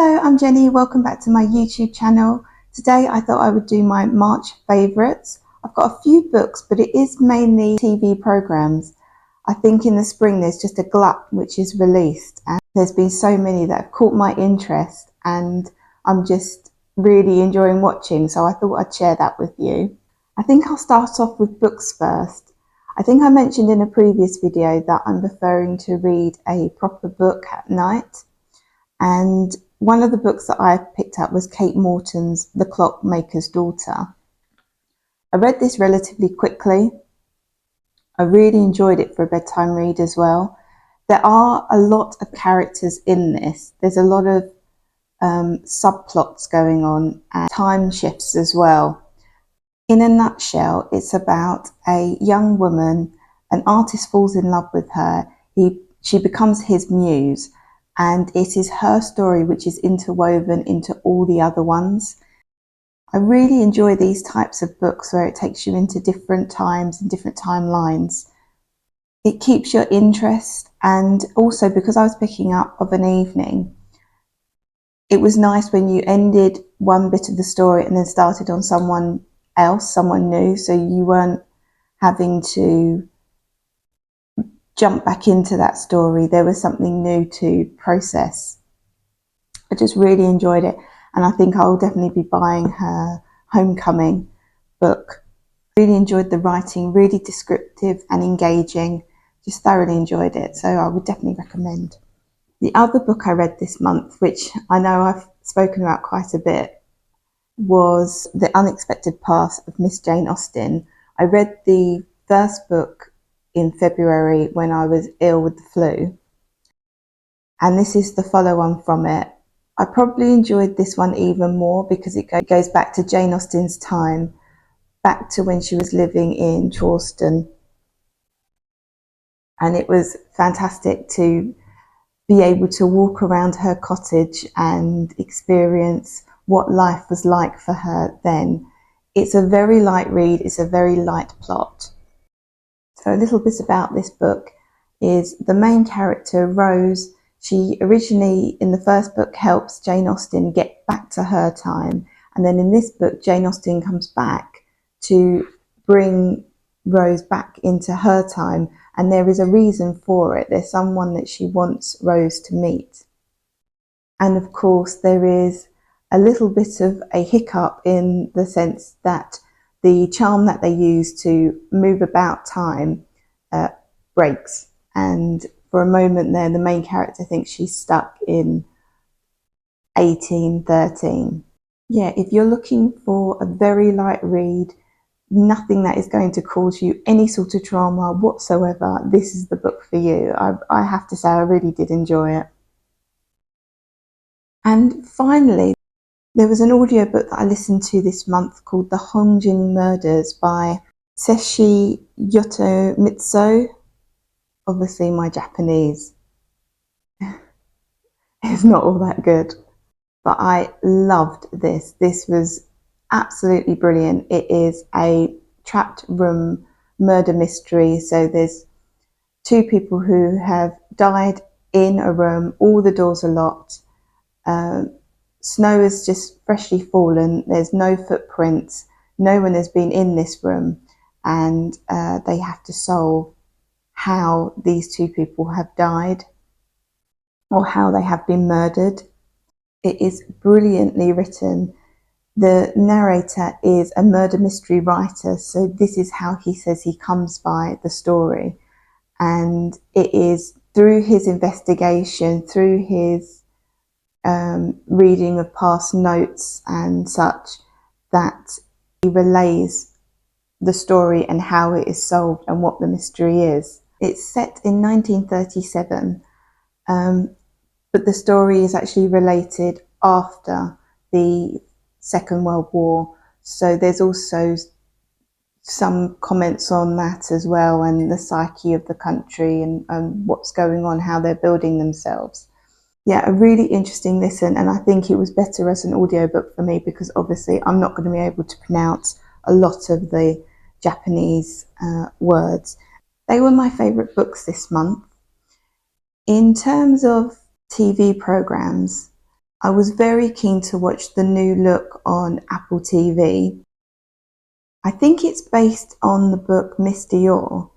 Hello, I'm Jenny. Welcome back to my YouTube channel. Today I thought I would do my March favourites. I've got a few books, but it is mainly TV programmes. I think in the spring there's just a glut which is released, and there's been so many that have caught my interest and I'm just really enjoying watching, so I thought I'd share that with you. I think I'll start off with books first. I think I mentioned in a previous video that I'm preferring to read a proper book at night, and one of the books that I picked up was Kate Morton's The Clockmaker's Daughter. I read this relatively quickly. I really enjoyed it for a bedtime read as well. There are a lot of characters in this. There's a lot of subplots going on and time shifts as well. In a nutshell, it's about a young woman. An artist falls in love with her. She becomes his muse, and it is her story which is interwoven into all the other ones. I really enjoy these types of books where it takes you into different times and different timelines. It keeps your interest, and also because I was picking up of an evening, it was nice when you ended one bit of the story and then started on someone else, someone new, so you weren't having to jump back into that story. There was something new to process. I just really enjoyed it, and I think I'll definitely be buying her Homecoming book. Really enjoyed the writing, really descriptive and engaging. Just thoroughly enjoyed it, so I would definitely recommend. The other book I read this month, which I know I've spoken about quite a bit, was The Unexpected Path of Miss Jane Austen. I read the first book in February when I was ill with the flu, and this is the follow-on from it. I probably enjoyed this one even more because it goes back to Jane Austen's time, back to when she was living in Charleston, and it was fantastic to be able to walk around her cottage and experience what life was like for her then. It's a very light read, it's a very light plot. So a little bit about this book is the main character, Rose. She originally, in the first book, helps Jane Austen get back to her time. And then in this book, Jane Austen comes back to bring Rose back into her time. And there is a reason for it. There's someone that she wants Rose to meet. And of course, there is a little bit of a hiccup in the sense that the charm that they use to move about time breaks, and for a moment there the main character thinks she's stuck in 1813. Yeah, if you're looking for a very light read, nothing that is going to cause you any sort of trauma whatsoever, this is the book for you. I have to say I really did enjoy it. And finally, there was an audiobook that I listened to this month called The Honjin Murders by Seishi Yokomizo. Obviously my Japanese is not all that good, but I loved this. This was absolutely brilliant. It is a trapped room murder mystery. So there's two people who have died in a room, all the doors are locked. Snow has just freshly fallen, there's no footprints, no one has been in this room, and they have to solve how these two people have died or how they have been murdered. It is brilliantly written. The narrator is a murder mystery writer, so this is how he says he comes by the story, and it is through his investigation, through his reading of past notes and such, that he relays the story and how it is solved and what the mystery is. It's set in 1937, but the story is actually related after the Second World War, so there's also some comments on that as well, and the psyche of the country and what's going on, how they're building themselves. Yeah, a really interesting listen, and I think it was better as an audiobook for me because obviously I'm not going to be able to pronounce a lot of the Japanese words. They were my favourite books this month. In terms of TV programmes, I was very keen to watch the new look on Apple TV. I think it's based on the book Miss Dior,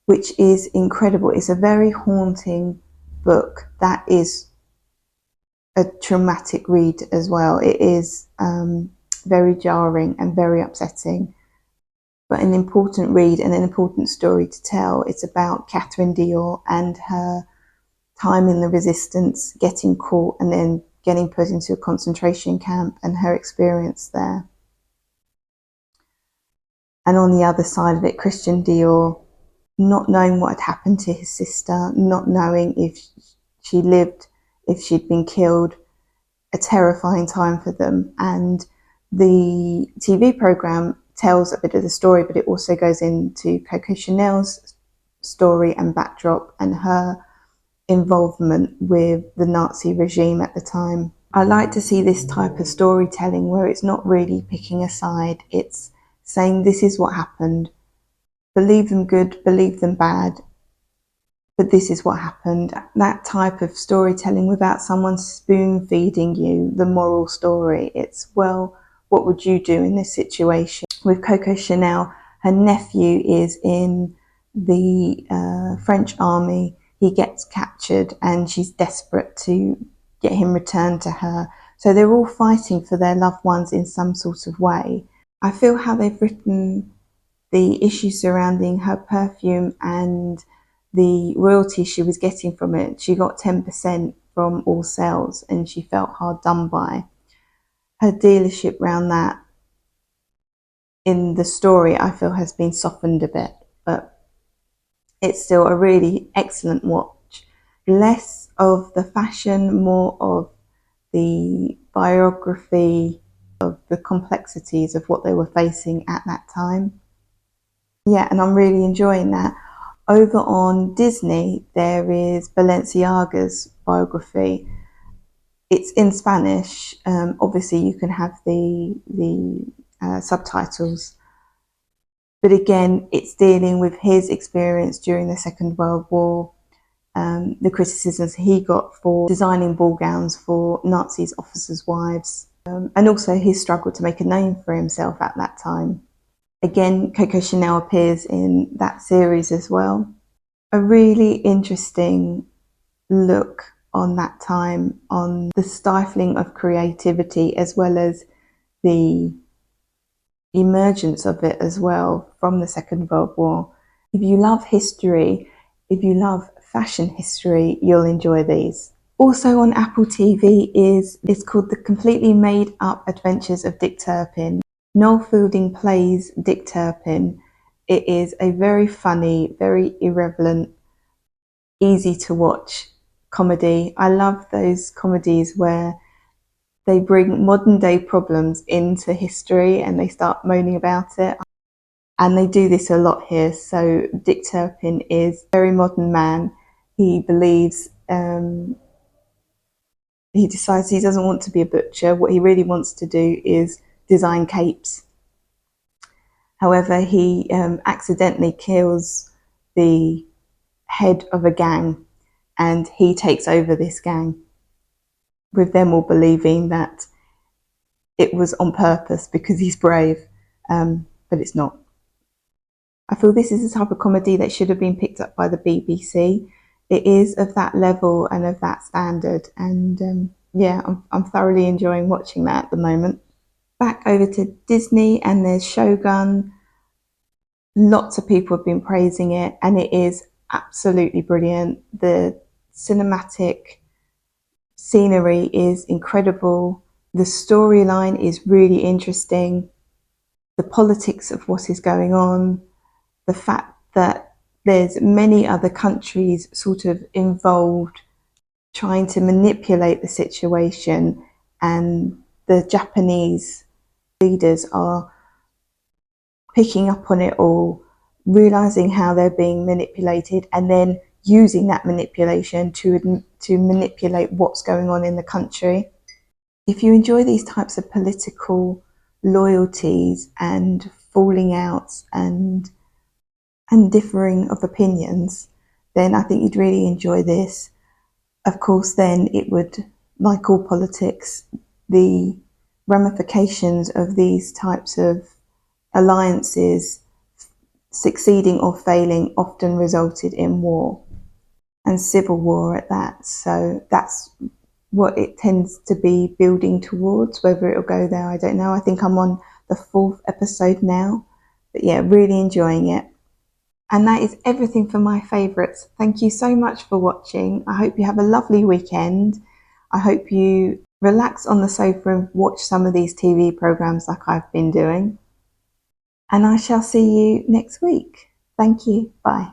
which is incredible. It's a very haunting book that is a traumatic read as well. It is very jarring and very upsetting, but an important read and an important story to tell. It's about Catherine Dior and her time in the resistance, getting caught and then getting put into a concentration camp and her experience there. And on the other side of it, Christian Dior, not knowing what had happened to his sister, not knowing if she lived, if she'd been killed, a terrifying time for them. And the TV program tells a bit of the story, but it also goes into Coco Chanel's story and backdrop and her involvement with the Nazi regime at the time. I like to see this type of storytelling where it's not really picking a side, it's saying this is what happened, believe them good, believe them bad, but this is what happened. That type of storytelling without someone spoon feeding you the moral story. It's, well, what would you do in this situation? With Coco Chanel, her nephew is in the French army. He gets captured and she's desperate to get him returned to her. So they're all fighting for their loved ones in some sort of way. I feel how they've written the issues surrounding her perfume and the royalty she was getting from it. She got 10% from all sales and she felt hard done by. Her dealership around that in the story, I feel, has been softened a bit, but it's still a really excellent watch. Less of the fashion, more of the biography, of the complexities of what they were facing at that time. Yeah, and I'm really enjoying that. Over on Disney, there is Balenciaga's biography. It's in Spanish. Obviously, you can have the subtitles. But again, it's dealing with his experience during the Second World War, the criticisms he got for designing ball gowns for Nazis' officers' wives, and also his struggle to make a name for himself at that time. Again, Coco Chanel appears in that series as well. A really interesting look on that time, on the stifling of creativity as well as the emergence of it as well from the Second World War. If you love history, if you love fashion history, you'll enjoy these. Also on Apple TV is called The Completely Made Up Adventures of Dick Turpin. Noel Fielding plays Dick Turpin. It is a very funny, very irreverent, easy to watch comedy. I love those comedies where they bring modern day problems into history and they start moaning about it. And they do this a lot here. So Dick Turpin is a very modern man. He believes, he decides he doesn't want to be a butcher. What he really wants to do is design capes. However, he accidentally kills the head of a gang and he takes over this gang, with them all believing that it was on purpose because he's brave, but it's not. I feel this is the type of comedy that should have been picked up by the BBC. It is of that level and of that standard, and yeah, I'm thoroughly enjoying watching that at the moment. Back over to Disney, and there's Shogun. Lots of people have been praising it, and it is absolutely brilliant. The cinematic scenery is incredible. The storyline is really interesting. The politics of what is going on, the fact that there's many other countries sort of involved trying to manipulate the situation, and the Japanese leaders are picking up on it all, realizing how they're being manipulated, and then using that manipulation to manipulate what's going on in the country. If you enjoy these types of political loyalties and falling outs and differing of opinions, then I think you'd really enjoy this. Of course, then it would like all politics, the ramifications of these types of alliances, succeeding or failing, often resulted in war, and civil war at that. So that's what it tends to be building towards. Whether it'll go there, I don't know. I think I'm on the 4th episode now. But yeah, really enjoying it. And that is everything for my favourites. Thank you so much for watching. I hope you have a lovely weekend. I hope you relax on the sofa and watch some of these TV programmes like I've been doing. And I shall see you next week. Thank you. Bye.